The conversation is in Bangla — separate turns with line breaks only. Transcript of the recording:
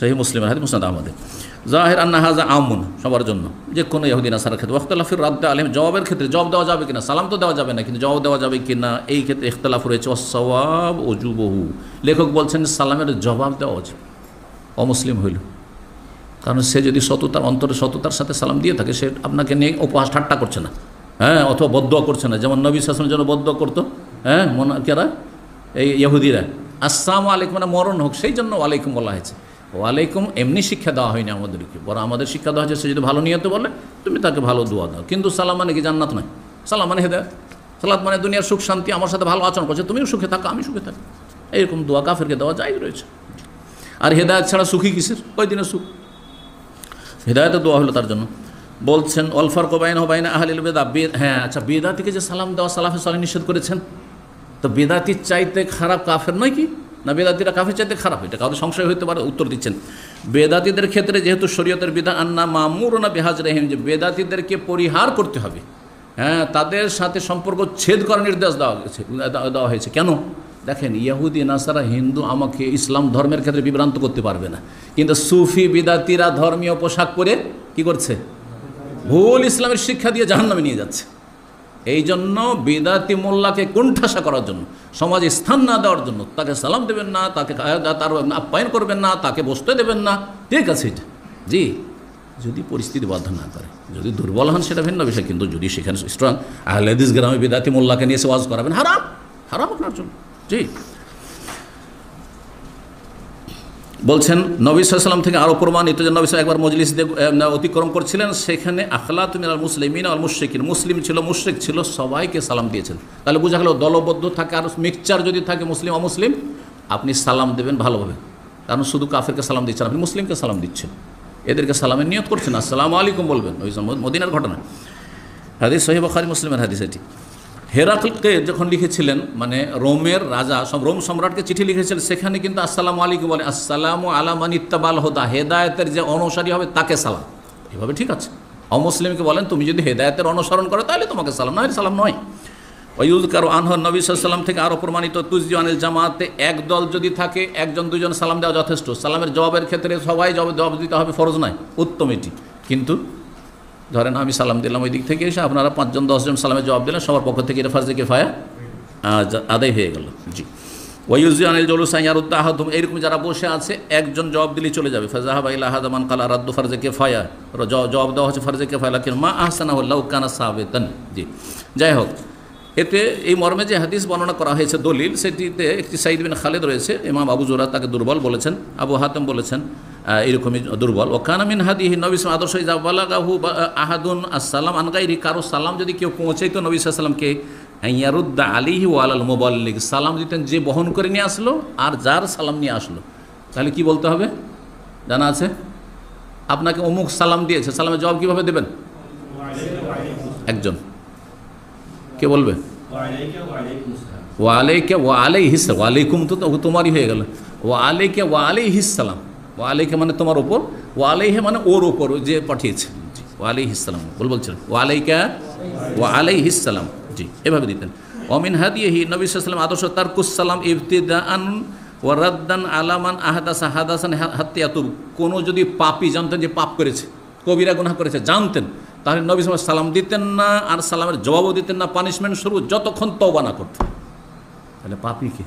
সহিহ মুসলিমের হাদিস, মুসনাদ আহমদে। জাহির আন্না হাযা আমুন, সবার জন্য, যে কোনো ইহুদি নাসারার ক্ষেত্রে। ওয়াখতালাফির রাদ্দ আলাইহিম, জবাবের ক্ষেত্রে, জবাব দেওয়া যাবে কিনা, সালাম তো দেওয়া যাবে না কিন্তু জবাব দেওয়া যাবে কিনা, এই ক্ষেত্রে ইখতিলাফ রয়েছে। ওয়াসসাওয়াব উজুবহু, লেখক বলছেন সালামের জবাব দেওয়া উচিত অমুসলিম হইল, কারণ সে যদি সততার অন্তরে সততার সাথে সালাম দিয়ে থাকে, সে আপনাকে নিয়ে উপহাস ঠাট্টা করছে না, হ্যাঁ, অথবা বদদোয়া করছে না, যেমন নবী সাল্লাল্লাহু আলাইহি ওয়াসাল্লামের জন্য বদদোয়া করতো, হ্যাঁ, কেরা এই ইহুদিরা, আসসালামু আলাইকুম মানে মরণ হোক, সেই জন্য ওয়ালাইকুম বলা হয়েছে। ওয়ালাইকুম এমনি শিক্ষা দেওয়া হয়নি আমাদেরকে, বরং আমাদের শিক্ষা দেওয়া হয়েছে সে যদি ভালো নিয়তে বলে তুমি তাকে ভালো দোয়া দাও। কিন্তু সালাম মানে কি জান্নাত নয়, সালাম মানে হেদায়েত, সালাত মানে দুনিয়ার সুখ শান্তি, আমার সাথে ভালো আচরণ করছে, তুমিও সুখে থাকো আমি সুখে থাকি, এইরকম দোয়া কাফেরকে দেওয়া জায়েজ রয়েছে। আর হেদায়েত ছাড়া সুখী কিসের, ওই দিনের সুখ, হেদায়েতের দোয়া হলো তার জন্য। বলছেন অল ফারকু বাইনাহু বাইনা আহলিল বিদআহ, হ্যাঁ আচ্ছা, বেদাতিকে যে সালাম দেওয়া সালাফে সালেহ নিষেধ করেছেন, তো বেদাতির চাইতে খারাপ কাফের নয় কি, না বেদাতিরা কাফের চাইতে খারাপ, এটা কাউকে সংশয় হতে পারে, উত্তর দিচ্ছেন বেদাতিদের ক্ষেত্রে যেহেতু শরীয়তের বিধান আন্না মামুরুনা বিহাজরিহিম, যে বেদাতিদেরকে পরিহার করতে হবে, হ্যাঁ, তাদের সাথে সম্পর্ক ছেদ করার নির্দেশ দেওয়া হয়েছে। কেন? দেখেন, ইহুদি নাসারা হিন্দু আমাকে ইসলাম ধর্মের ক্ষেত্রে বিভ্রান্ত করতে পারবে না, কিন্তু সুফি বিদাতিরা ধর্মীয় পোশাক পরে কি করছে, ভুল ইসলামের শিক্ষা দিয়ে জাহান্নামে নিয়ে যাচ্ছে। এই জন্য বিদাতি মোল্লাকে কুণ্ঠাসা করার জন্য, সমাজে স্থান না দেওয়ার জন্য, তাকে সালাম দেবেন না, তাকে তার আপ্যায়ন করবেন না, তাকে বসতে দেবেন না, ঠিক আছে এটা, জি, যদি পরিস্থিতি বাধ্য না করে, যদি দুর্বল হন সেটা ভিন্ন বিষয়, কিন্তু যদি সেখানে স্ট্রং, আহলে হাদিস গ্রামে বিদাতি মোল্লাকে নিয়ে এসে ওয়াজ করাবেন, হারাম, হারাম আপনার জন্য, জি। বলছেন নবী সাল্লাল্লাহু আলাইহি ওয়াসাল্লাম থেকে আরও প্রমাণিত যে নবী সাল্লাল্লাহু একবার মজলিস অতিক্রম করছিলেন, সেখানে আখলাতু মিনাল মুসলিমিন ওয়াল মুশরিকিন, মুসলিম ছিল মুশরিক ছিল, সবাইকে সালাম দিয়েছেন। তাহলে বোঝা গেল দলবদ্ধ থাকে আর মিক্সচার যদি থাকে মুসলিম অমুসলিম, আপনি সালাম দেবেন ভালোভাবে, কারণ শুধু কাফেরকে সালাম দিচ্ছেন, আপনি মুসলিমকে সালাম দিচ্ছেন, এদেরকে সালামের নিয়ত করছেন, আসসালামু আলাইকুম বলবেন, ওই মদিনার ঘটনা, হাদিস সহিহ বুখারী মুসলিমের হাদিস এটি। হেরাক্লকে যখন লিখেছিলেন, মানে রোমের রাজা, সব রোম সম্রাটকে চিঠি লিখেছিলেন, সেখানে কিন্তু আসসালামু আলাইকুম বলে, আসসালামু আলা মান ইত্তাবাল হুদা, হেদায়েতের যে অনুসারী হবে তাকে সালাম, এভাবে ঠিক আছে। অমুসলিমকে বলেন তুমি যদি হেদায়েতের অনুসরণ করো তাহলে তোমাকে সালাম, না সালাম নয়। ওয়ায়ুযকারু আনহু নবী সাল্লাল্লাহু আলাইহি ওয়াসাল্লাম থেকে আরও প্রমাণিত তুজদি আনিল জামাতে, এক দল যদি থাকে একজন দুজন সালাম দেওয়া যথেষ্ট, সালামের জবাবের ক্ষেত্রে সবাই জবাব দিতে হবে ফরজ নয়, উত্তম এটি। কিন্তু ধরেন আমি সালাম দিলাম ওই দিক থেকে এসে, আপনারা 5 জন 10 জন সালামের জবাব দিলেন, সবার পক্ষ থেকে এটা ফারজে কিফায়া আদায় হয়ে গেল, জি। ওয়ায়ুযি আনিল জুলুস ইয়ারুদ্দা আহাদুম, এইরকম যারা বসে আছে একজন জবাব দিলেই চলে যাবে, ফাযাহাবা ইলা হাযা মান ক্বালা রাদ্দু ফারজে কিফায়া, জবাব দেওয়া হচ্ছে ফারজে কিফায়া, লাকিন মা আহসানাহু লাউ কানা সাবিতান, জি। যাই হোক, এতে এই মর্মে যে হাদিস বর্ণনা করা হয়েছে দলিল, সেটিতে একটি সাঈদ বিন খালিদ রয়েছে, ইমাম আবু যুরা তাকে দুর্বল বলেছেন, আবু হাতেম বলেছেন এইরকমই দুর্বল। ও কানা মিন হাদিহি, নবী সাল্লাল্লাহু আদর্শ ইযা বালাগাহু আহাদুন আসসালাম আন গায়রি, কারো সালাম যদি কেউ পৌঁছাইতো নবী সাল্লাল্লাহু আলাইহি ওয়াসাল্লামকে, ইয়ারুদ্দা আলাইহি ওয়া আলাল মুবাল্লিগ, সালাম দিতেন যে বহন করে নিয়ে আসলো আর যার সালাম নিয়ে আসলো, তাহলে কি বলতে হবে জানা আছে? আপনাকে অমুক সালাম দিয়েছে, সালামের জবাব কীভাবে দেবেন? একজন কে বলবে? ওয়ালাইকা ওয়া আলাইহিস, ওয়ালাইকুম তো তোমারই হয়ে গেল, ওয়ালাইকা ওয়া আলাইহিস সালাম, ওয়ালাইকা মানে তোমার ওপর, ওয়ালাইহি মানে ওর ওপর যে পাঠিয়েছে, জি, ওয়ালাইহিস সালাম বলছিলেন, ওয়ালাইকা ওয়া আলাইহিস সালাম, জি, এভাবে দিতেন। ওমিন হাদিহি, নবী সাল্লাল্লাহু আলাইহি ওয়াসাল্লাম আদর্শ তারকুস সালাম ইবতিদাআন ওয়া রাদ্দান আলা মান আহদাসা হাদাসান হাত্তা ইয়াতুব, কোনো যদি পাপী জানতেন যে পাপ করেছে, কবিরা গুনাহ করেছে জানতেন, তাহলে নবী সাল্লাল্লাহু আলাইহি ওয়াসাল্লাম সালাম দিতেন না, আর সালামের জবাবও দিতেন না, পানিশমেন্ট স্বরূপ, যতক্ষণ তওবা না করতেন। তাহলে পাপী কি?